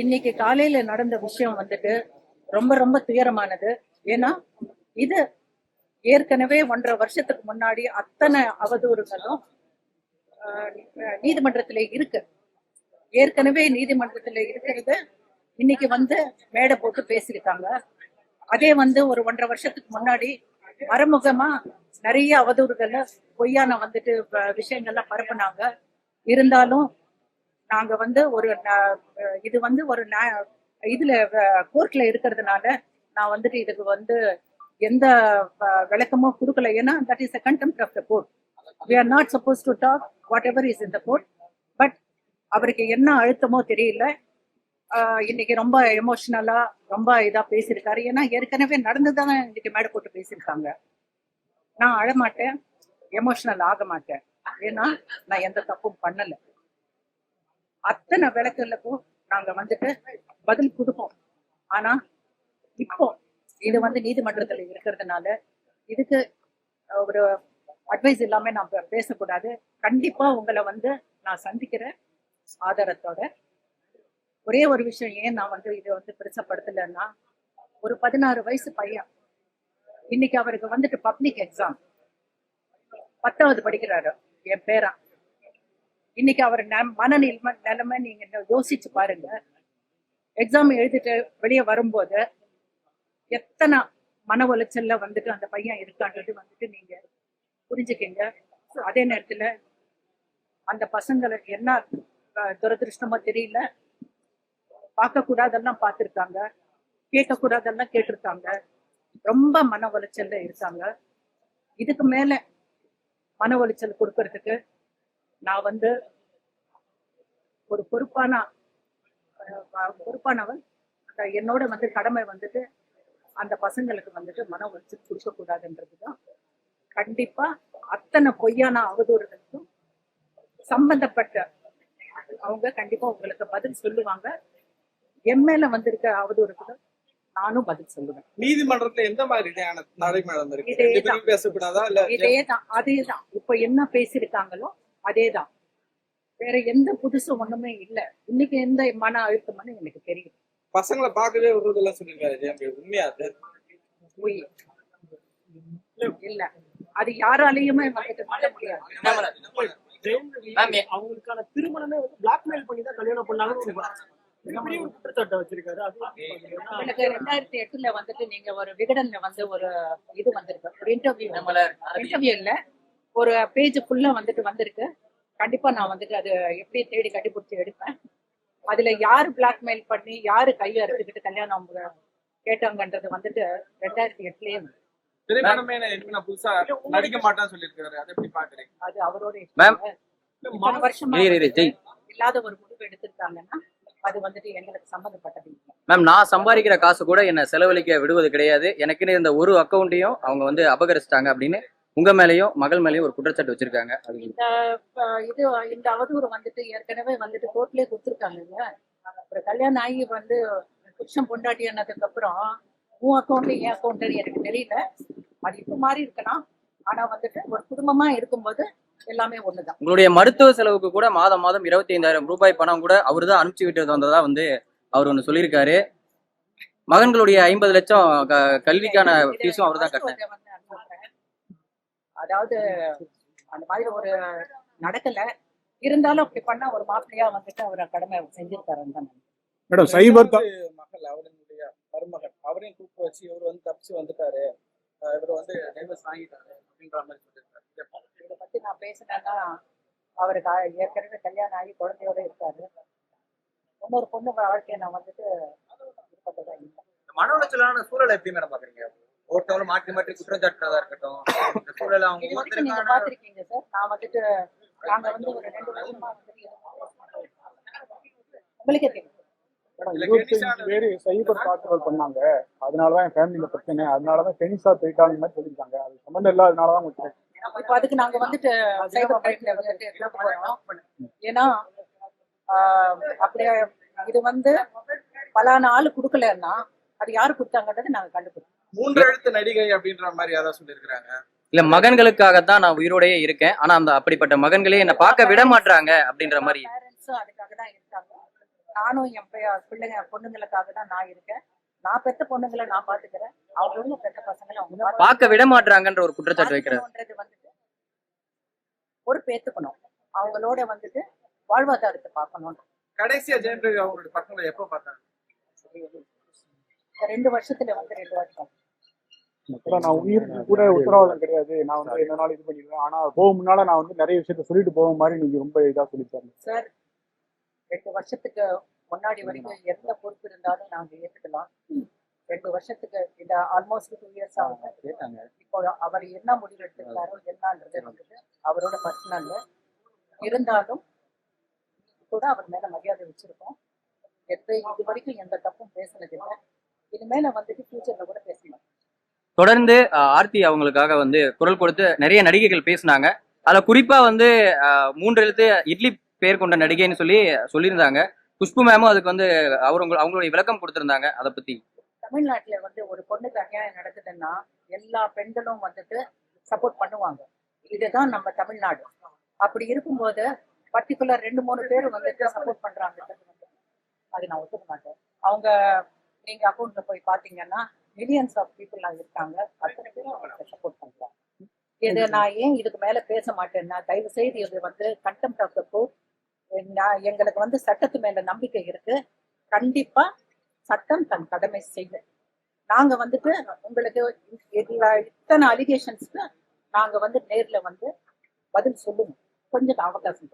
இன்னைக்கு காலையில நடந்த விஷயம் வந்துட்டு ரொம்ப ரொம்ப துயரமானது. ஏன்னா இது ஏற்கனவே 1.5 வருஷத்துக்கு முன்னாடி அத்தனை அவதூறுகளும் நீதிமன்றத்துல இருக்கு. ஏற்கனவே நீதிமன்றத்துல இருக்கிறது இன்னைக்கு மேடை போட்டு பேசியிருக்காங்க. அதே ஒரு 1.5 வருஷத்துக்கு முன்னாடி மறைமுகமா நிறைய அவதூறுகளை பொய்யான விஷயங்கள்லாம் பரப்புனாங்க. இருந்தாலும் நாங்க ஒரு இது ஒரு இதுல கோர்ட்ல இருக்கிறதுனால நான் இதுக்கு எந்த விளக்கமும் கொடுக்கல. ஏன்னா that is a contempt of the court. We are not supposed to talk whatever is in the court. But அவருக்கு என்ன அழுத்தமோ தெரியல, இன்னைக்கு ரொம்ப எமோஷனலா ரொம்ப இதா பேசியிருக்காரு. ஏன்னா ஏற்கனவே நடந்துதான் இன்னைக்கு மேடை போட்டு பேசியிருக்காங்க. நான் அழமாட்டேன், எமோஷனல் ஆக மாட்டேன். ஏன்னா நான் எந்த தப்பும் பண்ணல. அத்தனை விளக்குகளுக்கும் நாங்க பதில் கொடுப்போம். ஆனா இப்போ இது நீதிமன்றத்துல இருக்கிறதுனால இதுக்கு ஒரு அட்வைஸ் இல்லாம நான் பேசக்கூடாது. கண்டிப்பா உங்களை நான் சந்திக்கிறேன் ஆதாரத்தோட. ஒரே ஒரு விஷயம் ஏன் நான் இதை பெருசப்படுத்தலைன்னா, ஒரு 16 வயசு பையன் இன்னைக்கு அவருக்கு பப்ளிக் எக்ஸாம் 10வது படிக்கிறாரு, என் பேரா. இன்னைக்கு அவர் நிலைமை நீங்க யோசிச்சு பாருங்க. எக்ஸாம் எழுதிட்டு வெளியே வரும்போது எத்தனை மன உளைச்சல்ல அந்த பையன் இருக்கான்றது நீங்க புரிஞ்சுக்கீங்க. அதே நேரத்துல அந்த பசங்களுக்கு என்ன துரதிருஷ்டமோ தெரியல, பார்க்க கூடாதெல்லாம் பார்த்திருக்காங்க, கேட்க கூடாதெல்லாம் கேட்டிருக்காங்க, ரொம்ப மன உளைச்சல்ல இருக்காங்க. இதுக்கு மேல மன உளைச்சல் கொடுக்கறதுக்கு நான் ஒரு பொறுப்பானவன். என்னோட கடமை அந்த பசங்களுக்கு மன உளைச்சல் கொடுக்க கூடாதுன்றதுதான். கண்டிப்பா அத்தனை பொய்யான அவதூறுகளுக்கும் சம்பந்தப்பட்ட அவங்க கண்டிப்பா உங்களுக்கு பதில் சொல்லுவாங்க. என் மேல இருக்க அவதூறுக்கு நானும் பதில் சொல்லுவேன். நீதிமன்றத்துல எந்த மாதிரி நடைமுறை இதேதான், அதேதான் இப்ப என்ன பேசியிருக்காங்களோ அதேதான். வேற எந்த புதுசும் ஒண்ணுமே இல்ல. இன்னைக்கு எந்த மன அழுத்தம்னு எனக்கு தெரியும். பசங்களை பார்க்கவே விடுறதெல்லாம் சொல்லிருக்காரு. உண்மையா இல்ல, அது யாராலையுமே பண்ண முடியாது. அவங்களுக்கான திருமணமே பிளாக்மெயில் பண்ணி தான் கல்யாணம் பண்ணாலும் குற்றச்சாட்டை வச்சிருக்காரு. 2008 நீங்க ஒரு விகடன்ல ஒரு இது வந்திருக்கு, ஒரு இன்டர்வியூ இல்ல, ஒரு பேஜ் ஃபுல்லா வந்திருக்கு. கண்டிப்பா நான் அது எப்படி தேடி கண்டுபிடிச்சு எடுப்பேன். அதுல யாரு பிளாக்மெயில் பண்ணி யாரு கையை அறுத்துக்கிட்டு கல்யாணம் கேட்டாங்கன்றது 2008லயே புதுசா நடிக்க மாட்டான்னு சொல்லிருக்காரு. அதை எப்படி பாக்குறீங்க? அது அவரோட வருஷமா இல்லாத ஒரு முடிவு எடுத்திருக்காங்கன்னா அது எங்களுக்கு சம்பந்தப்பட்டது இல்லை. மேம், நான் சம்பாதிக்கிற காசு கூட என்ன செலவழிக்க விடுவது கிடையாது. எனக்குன்னு இந்த ஒரு அக்கௌண்ட்டையும் அவங்க அபகரிச்சிட்டாங்க அப்படின்னு உங்க மேலயும் மகள் மேலயும் ஒரு குற்றச்சாட்டு வச்சிருக்காங்க. இந்த அவதூறு ஏற்கனவே கோர்ட்லயே கொடுத்துருக்காங்க. அப்புறம் கல்யாணம் ஆகி புருஷன் பொண்டாட்டி ஆனதுக்கு அப்புறம் உன் அக்கௌண்ட் என் அக்கௌண்ட் எனக்கு தெரியல. அது இப்ப மாதிரி இருக்கலாம். ஆனா ஒரு குடும்பமா இருக்கும்போது எல்லாமே ஒண்ணுதான். உங்களுடைய மருத்துவ செலவுக்கு கூட மாதம் 25,000 ரூபாய் பணம் கூட அவரு தான் அனுப்பிச்சு விட்டு வந்ததா அவர் ஒண்ணு சொல்லியிருக்காரு. மகன்களுடைய 50 லட்சம் கல்விக்கான ஃபீஸும் அவர் தான் கட்டினார். அதாவது அந்த மாதிரி ஒரு நடக்கல. இருந்தாலும் அப்படி பண்ணா ஒரு மாப்பிள்ளையா அவர் கடமை செஞ்சிருக்காருன்னு தான். மேடம், சைபர் மகள் அவருடைய மருமகன் அவரையும் கூப்பிட்டு வச்சு இவர் தப்பிச்சு வந்துட்டாரு, இவர் டைவர்ஸ் வாங்கிட்டாரு அப்படின்ற மாதிரி சொல்லியிருக்காரு. இதை பத்தி நான் பேசினேன்னா அவருக்கு ஏற்கனவே கல்யாணம் ஆகி குழந்தையோட இருக்காரு. இன்னொரு பொண்ணு வாழ்க்கையை நான் இருப்பதுதான் இல்லை. மன உளைச்சலான சூழலை எப்படி மேடம் பாக்குறீங்க? ஒருத்தவங்களும் மாற்றி மாற்றி குற்றச்சாட்டுறதா இருக்கட்டும், இந்த சூழலை அவங்க நீங்க பாத்திருக்கீங்க சார். நான் நாங்க ஒரு 2 வருஷமா உங்களுக்கே தெரியும். 25 பேரு சைபர் தாக்குதல் பண்ணாங்க. அதனாலதான் என் ஃபேமிலியில பிரச்சனை, அதனாலதான் டெனிஸா போயிட்டாங்க மாதிரி சொல்லியிருக்காங்க. அது சம்பந்தம் இல்லாதனாலதான் முடிச்சேன். இப்ப அதுக்கு நாங்க சைபர் கிரைம்ல போறோம். ஏன்னா அப்படியே இது பலான ஆளு குடுக்கலன்னா அது யாரு கொடுத்தாங்கன்றது நாங்க கண்டுபிடிச்சோம். 3 எழுத்து நடிகை அப்படின்ற மாதிரி யாராவது சொல்லியிருக்காங்க. இல்ல, மகன்களுக்காகத்தான் நான் உயிரோடயே இருக்கேன், ஆனா அந்த அப்படிப்பட்ட மகன்களே என்ன பார்க்க விட மாட்டாங்க அப்படின்ற மாதிரி அதுக்காக தான் இருக்காங்க. நானும் என் பிள்ளைங்க பொண்ணுங்களுக்காக தான் நான் இருக்கேன். நான் பெத்த பொண்ணுங்களை நான் பாத்துக்கிறேன். அவங்களும் பெத்த பசங்களை அவங்க பார்க்க விட மாட்டாங்கன்ற ஒரு குற்றச்சாட்டு வைக்கிறார். பார்க்கணுன்றது வந்துட்டு பொறுப்பேத்துக்கணும். அவங்களோட வந்துட்டு வாழ்வாதாரத்தை பார்க்கணும். கடைசியா ஜெயம் ரவி அவங்களோட பசங்களை எப்போ பார்த்தாங்க? 2 வருஷத்துல வந்து 2 வாட்டி கூட நான் உயிருக்கு கூட உத்தரவாதம் கிடையாது, நான் வந்து என்ன நாள் இது பண்ணிடுவேன். ஆனா போக முன்னால நான் வந்து நிறைய விஷயத்த சொல்லிட்டு போக மாதிரி நீங்க ரொம்ப இதா சொல்லிட்டாங்க சார். 2 வருஷத்துக்கு முன்னாடி வரைக்கும் எந்த பொறுப்பு இருந்தாலும் நாங்க ஏத்துக்கலாம். 2 வருஷத்துக்கு இந்த ஆல்மோஸ்ட் 2 இயர்ஸ் ஆகுது. இப்போ அவர் என்ன முடிவு எடுத்துக்கிறாரோ என்னன்றது வந்துட்டு அவரோட பர்சனல். இருந்தாலும் கூட அவர் மேல மரியாதை வச்சிருக்கோம். இது வரைக்கும் எந்த தப்பும் பேசுனது இல்லை. இனிமேல வந்துட்டு ஃபியூச்சர்ல கூட பேசணும். தொடர்ந்து ஆர்த்தி அவங்களுக்காக வந்து குரல் கொடுத்து நிறைய நடிகைகள் பேசினாங்க. அதுல குறிப்பா வந்து 3 எழுத்து இட்லி பேர் கொண்ட நடிகைன்னு சொல்லியிருந்தாங்க. குஷ்பு மேமும் அதுக்கு வந்து அவங்களுடைய விளக்கம் கொடுத்திருந்தாங்க. அதை பத்தி தமிழ்நாட்டுல வந்து ஒரு பொண்ணுக்கு அநியாயம் நடக்குதுன்னா எல்லா பெண்களும் வந்துட்டு சப்போர்ட் பண்ணுவாங்க. இதுதான் நம்ம தமிழ்நாடு. அப்படி இருக்கும்போது பர்டிகுலர் 2-3 பேர் வந்துட்டு சப்போர்ட் பண்றாங்க. அது நான் ஒத்துக்க மாட்டேன். அவங்க நீங்க அக்கௌண்ட்ல போய் பாத்தீங்கன்னா மில்லியன்ஸ் ஆஃப் பீப்புள் இருக்காங்க. அத்தனை பேரும் அவங்களுக்கு சப்போர்ட் பண்றாங்க. இது நான் ஏன் இதுக்கு மேல பேச மாட்டேன்னா, தயவு செய்து இது வந்து கண்டெம்ட் ஆஃப் த கோர்ட். எங்களுக்கு வந்து சட்டத்து மேல நம்பிக்கை இருக்கு. கண்டிப்பா சட்டம் தன் கடமை செய்யும். நாங்க வந்துட்டு உங்களுக்கு இத்தனை அலிகேஷன்ஸ்க்கு நாங்க வந்து நேர்ல வந்து பதில் சொல்லுவோம். கொஞ்சம் அவகாசம்